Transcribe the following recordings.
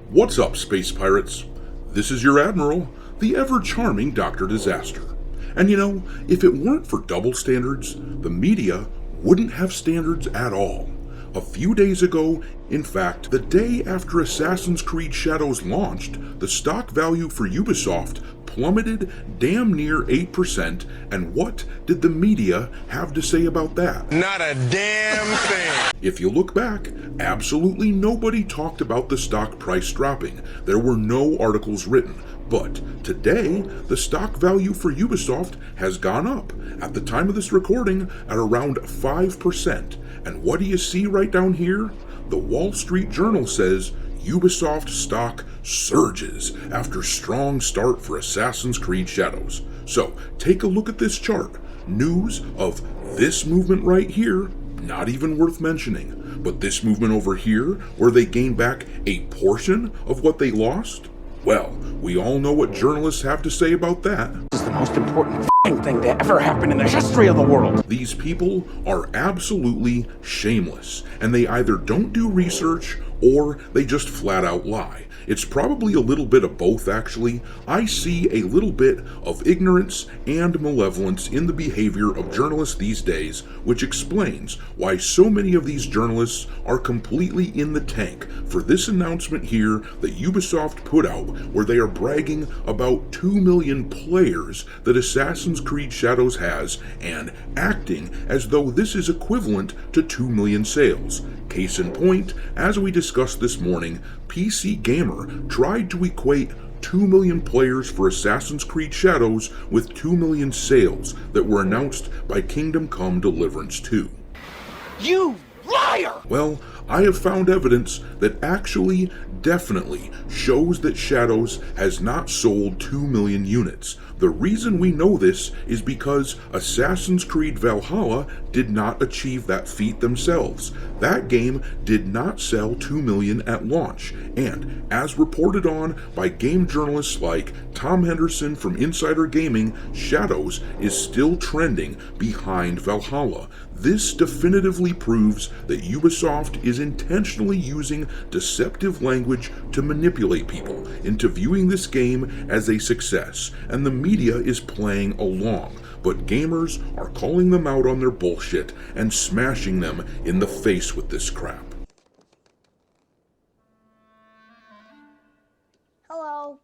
What's up, space pirates? This is your Admiral, the ever-charming Dr. Disaster. And you know, if it weren't for double standards, the media wouldn't have standards at all. A few days ago, in fact, the day after Assassin's Creed Shadows launched, the stock value for Ubisoft plummeted damn near 8%, and what did the media have to say about that? Not a damn thing! If you look back, absolutely nobody talked about the stock price dropping. There were no articles written. But today, the stock value for Ubisoft has gone up, at the time of this recording, at around 5%. And what do you see right down here? The Wall Street Journal says Ubisoft stock surges after strong start for Assassin's Creed Shadows. So take a look at this chart. News of this movement right here, not even worth mentioning. But this movement over here, where they gain back a portion of what they lost? Well, we all know what journalists have to say about that. This is the most important thing to ever happen in the history of the world. These people are absolutely shameless, and they either don't do research or they just flat out lie. It's probably a little bit of both, actually. I see a little bit of ignorance and malevolence in the behavior of journalists these days, which explains why so many of these journalists are completely in the tank for this announcement here that Ubisoft put out, where they are bragging about 2 million players that Assassin's Creed Shadows has, and acting as though this is equivalent to 2 million sales. Case in point, as we discussed this morning, PC Gamer tried to equate 2 million players for Assassin's Creed Shadows with 2 million sales that were announced by Kingdom Come Deliverance 2. You liar! Well, I have found evidence that actually, definitely, shows that Shadows has not sold 2 million units. The reason we know this is because Assassin's Creed Valhalla did not achieve that feat themselves. That game did not sell 2 million at launch, and as reported on by game journalists like Tom Henderson from Insider Gaming, Shadows is still trending behind Valhalla. This definitively proves that Ubisoft is intentionally using deceptive language to manipulate people into viewing this game as a success, and the media is playing along. But gamers are calling them out on their bullshit and smashing them in the face with this crap. Hello.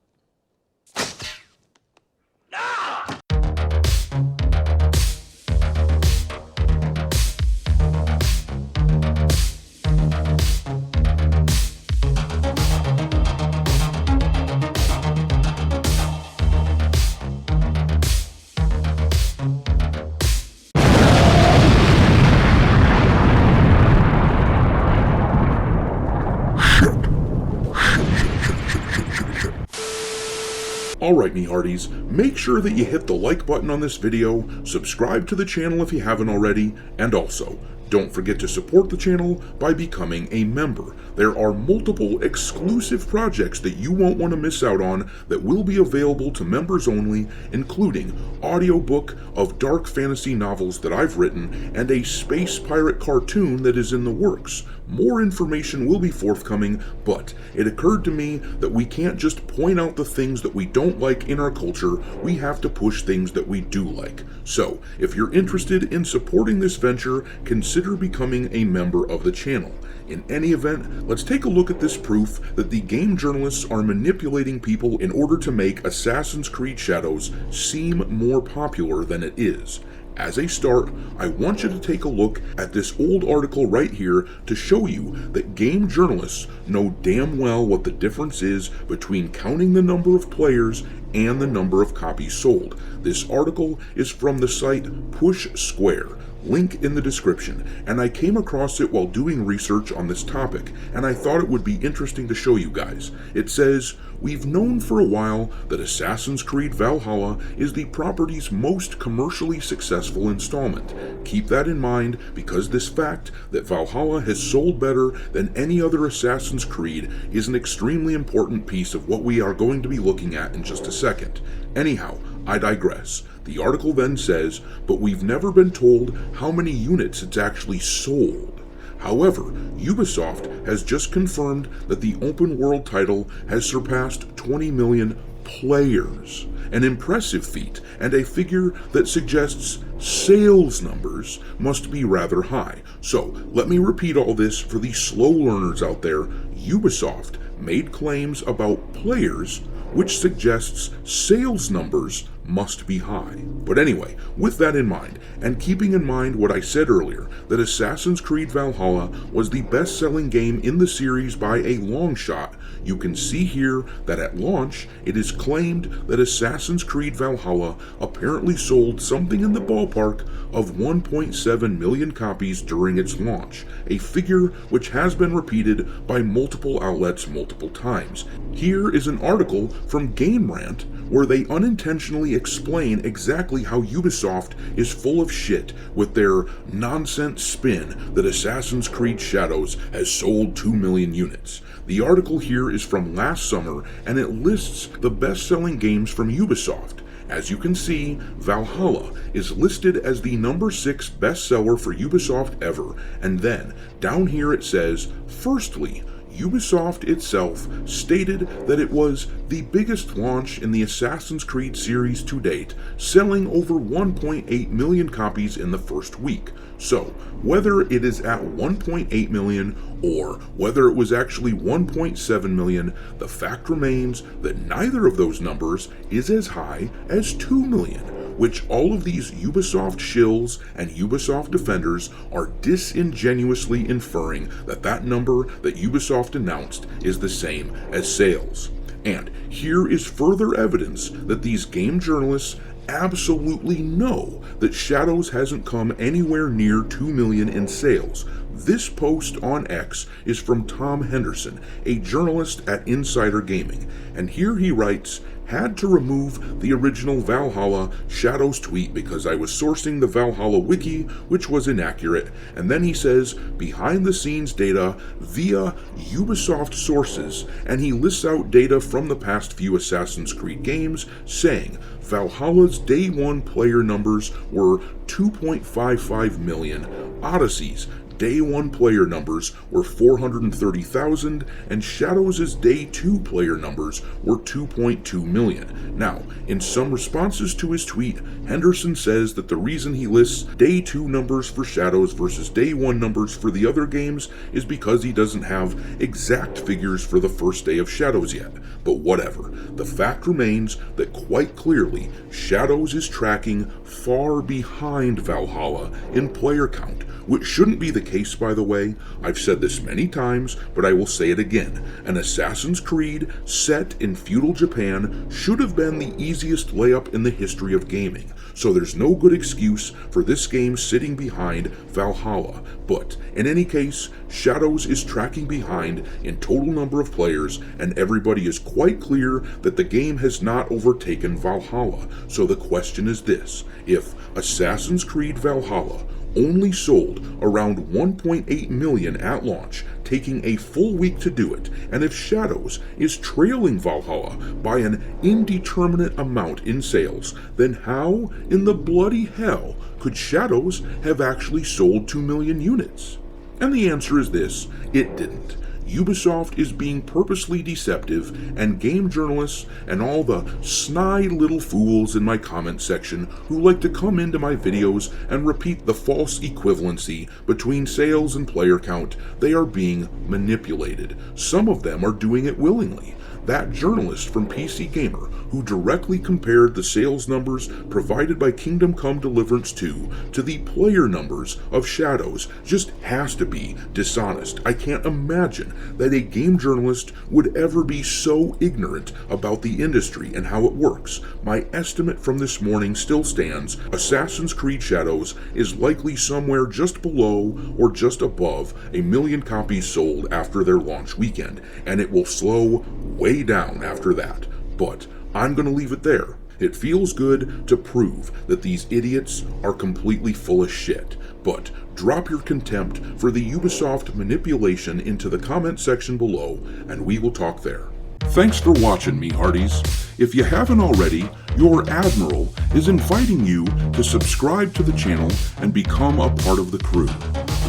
Alright, me hearties, make sure that you hit the like button on this video, subscribe to the channel if you haven't already, and also, don't forget to support the channel by becoming a member. There are multiple exclusive projects that you won't want to miss out on that will be available to members only, including audiobook of dark fantasy novels that I've written and a space pirate cartoon that is in the works. More information will be forthcoming, but it occurred to me that we can't just point out the things that we don't like in our culture, we have to push things that we do like. So, if you're interested in supporting this venture, consider becoming a member of the channel. In any event, let's take a look at this proof that the game journalists are manipulating people in order to make Assassin's Creed Shadows seem more popular than it is. As a start, I want you to take a look at this old article right here to show you that game journalists know damn well what the difference is between counting the number of players and the number of copies sold. This article is from the site Push Square, link in the description, and I came across it while doing research on this topic, and I thought it would be interesting to show you guys. It says, "We've known for a while that Assassin's Creed Valhalla is the property's most commercially successful installment. Keep that in mind, because this fact that Valhalla has sold better than any other Assassin's Creed is an extremely important piece of what we are going to be looking at in just a second. Anyhow, I digress. The article then says, but we've never been told how many units it's actually sold. However, Ubisoft has just confirmed that the open world title has surpassed 20 million players, an impressive feat and a figure that suggests sales numbers must be rather high. So let me repeat all this for the slow learners out there. Ubisoft made claims about players, which suggests sales numbers must be high. But anyway, with that in mind, and keeping in mind what I said earlier, that Assassin's Creed Valhalla was the best-selling game in the series by a long shot, you can see here that at launch, it is claimed that Assassin's Creed Valhalla apparently sold something in the ballpark of 1.7 million copies during its launch, a figure which has been repeated by multiple outlets multiple times. Here is an article from Game Rant where they unintentionally explain exactly how Ubisoft is full of shit with their nonsense spin that Assassin's Creed Shadows has sold 2 million units. The article here is from last summer, and it lists the best-selling games from Ubisoft. As you can see, Valhalla is listed as the number 6 bestseller for Ubisoft ever, and then down here it says, firstly, Ubisoft itself stated that it was the biggest launch in the Assassin's Creed series to date, selling over 1.8 million copies in the first week. So, whether it is at 1.8 million or whether it was actually 1.7 million, the fact remains that neither of those numbers is as high as 2 million, which all of these Ubisoft shills and Ubisoft defenders are disingenuously inferring that that number that Ubisoft announced is the same as sales. And here is further evidence that these game journalists absolutely know that Shadows hasn't come anywhere near 2 million in sales. This post on X is from Tom Henderson, a journalist at Insider Gaming, and here he writes, "Had to remove the original Valhalla Shadows tweet because I was sourcing the Valhalla wiki, which was inaccurate." And then he says, behind the scenes data via Ubisoft sources, and he lists out data from the past few Assassin's Creed games, saying Valhalla's day one player numbers were 2.55 million, Odyssey's day one player numbers were 430,000, and Shadows' day two player numbers were 2.2 million. Now, in some responses to his tweet, Henderson says that the reason he lists day two numbers for Shadows versus day one numbers for the other games is because he doesn't have exact figures for the first day of Shadows yet. But whatever, the fact remains that quite clearly, Shadows is tracking far behind Valhalla in player count, which shouldn't be the case, by the way. I've said this many times, but I will say it again. An Assassin's Creed set in feudal Japan should have been the easiest layup in the history of gaming, so there's no good excuse for this game sitting behind Valhalla. But in any case, Shadows is tracking behind in total number of players, and everybody is quite clear that the game has not overtaken Valhalla. So the question is this: if Assassin's Creed Valhalla only sold around 1.8 million at launch, taking a full week to do it, and if Shadows is trailing Valhalla by an indeterminate amount in sales, then how in the bloody hell could Shadows have actually sold 2 million units? And the answer is this: it didn't. Ubisoft is being purposely deceptive, and game journalists and all the snide little fools in my comment section who like to come into my videos and repeat the false equivalency between sales and player count, they are being manipulated. Some of them are doing it willingly. That journalist from PC Gamer, who directly compared the sales numbers provided by Kingdom Come Deliverance 2 to the player numbers of Shadows, just has to be dishonest. I can't imagine that a game journalist would ever be so ignorant about the industry and how it works. My estimate from this morning still stands. Assassin's Creed Shadows is likely somewhere just below or just above 1 million copies sold after their launch weekend, and it will slow way down after that. But I'm going to leave it there. It feels good to prove that these idiots are completely full of shit. But drop your contempt for the Ubisoft manipulation into the comment section below, and we will talk there. Thanks for watching, me hearties. If you haven't already, your Admiral is inviting you to subscribe to the channel and become a part of the crew.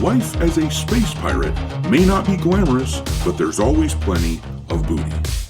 Life as a space pirate may not be glamorous, but there's always plenty of booty.